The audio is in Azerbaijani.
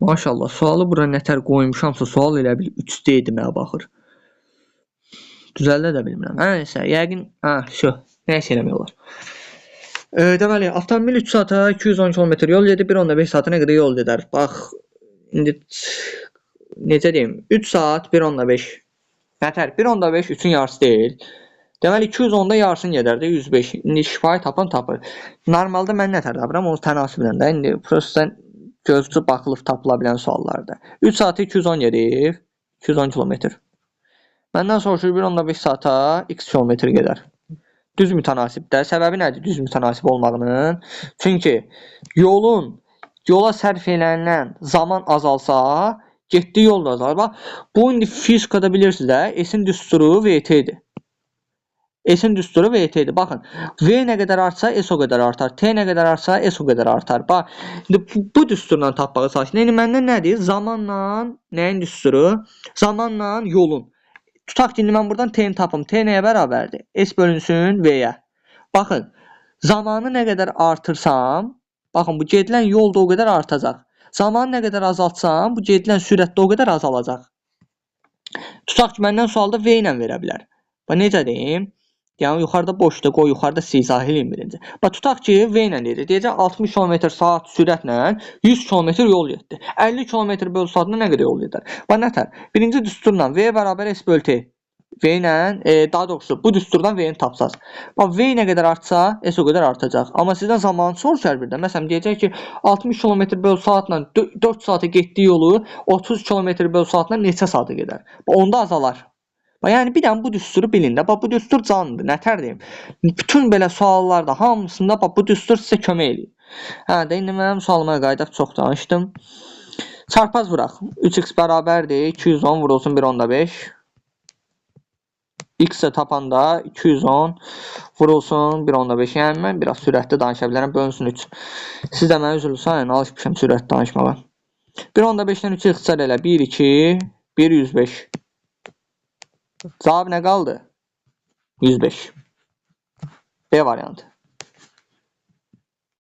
Maşallah, sualı bura nətər qoymuşamsa, sual elə bil 3D idi mənə baxır. Düzəldə də bilmirəm. Hər nəsə, yəqin, nəsə eləmək olar. Deməli, avtomobil 3 saata 210 km yol gedir, 1.5 saata nə qədər yol gedər? Bax, indi necə deyim? 3 saat 1.5. Nətər? 1.5 3-ün yarısı deyil. Deməli 210-da yarısını gedər də 105. İndi şifahi tapır. Normalda mən nətər tapıram? Onu tənasiblə də. İndi prosta gözcü baxılıb tapıla bilən suallardır. 3 saatı 210 gedir. 210 km. Məndən soruşur 1.5 saata x kilometr gedər. Düz mütənasibdir. Səbəbi nədir düz mütənasib olmağının? Çünki yola sərf edilən zaman azalsa, getdiyi yol da azalır. Bax, bu indi fizikada bilirsiniz də, S-in düsturu VT-dir. S-in düsturu VT-dir. Baxın, V nə qədər artsa, S o qədər artar. T nə qədər artsa, S o qədər artar. Bax, bu düsturla tapmağı çalışın. İndi məndən nədir? Zamanla nəyin düsturu? Zamanla yolun. Tutaq ki, indi mən buradan T-ni tapım. T nəyə bərabərdir? S bölünsün V-yə. Baxın, zamanı nə qədər artırsam, baxın, bu gedilən yol da o qədər artacaq. Zamanı nə qədər azaltsam, bu gedilən sürət də o qədər azalacaq. Tutaq ki, məndən sualda V ilə verə bilər. Bax, necə deyim? Yəni, yuxarıda boşdur, qoy yuxarıda izah edeyim birinci. Bax, tutaq ki, V ilə deyəcək. Deyəcək, 60 km/saat sürətlə 100 km yol getdi. 50 km/saatda nə qədər yol gedər? Bax, nətər? Birinci düsturla V bərabər S bölü T. V ilə, daha doğrusu, bu düsturdan V-ni tapsaz. Bax, V nə qədər artsa, S o qədər artacaq. Amma sizdən zamanı soruşar birdən. Məsələn, deyəcək ki, 60 km/saatla 4 saata getdiyi yolu 30 km/saatla neçə saata gedər? Bax, onda azalar. Yəni, bir dənə bu düsturu bilin də. Bax, bu düstur canlıdır. Nətər deyim? Bütün belə suallarda, hamısında bax, bu düstur sizə kömək edir. İndi mənim sualıma qayıdaq, çox danışdım. Çarpaz vuraq. 3x bərabərdir. 210 vurulsun 1.5. X-ə tapanda 210 vurulsun 1.5. Yəni, mən biraz sürətli danışa bilərəm. Bölünsün 3. Siz də mənə üzülü sayın, alışmışam sürətli danışmağa. 1.5-dən 3-ü ixtisar elə. 1, 2, 1, 105. Cavab nə qaldı? 105. B variantı.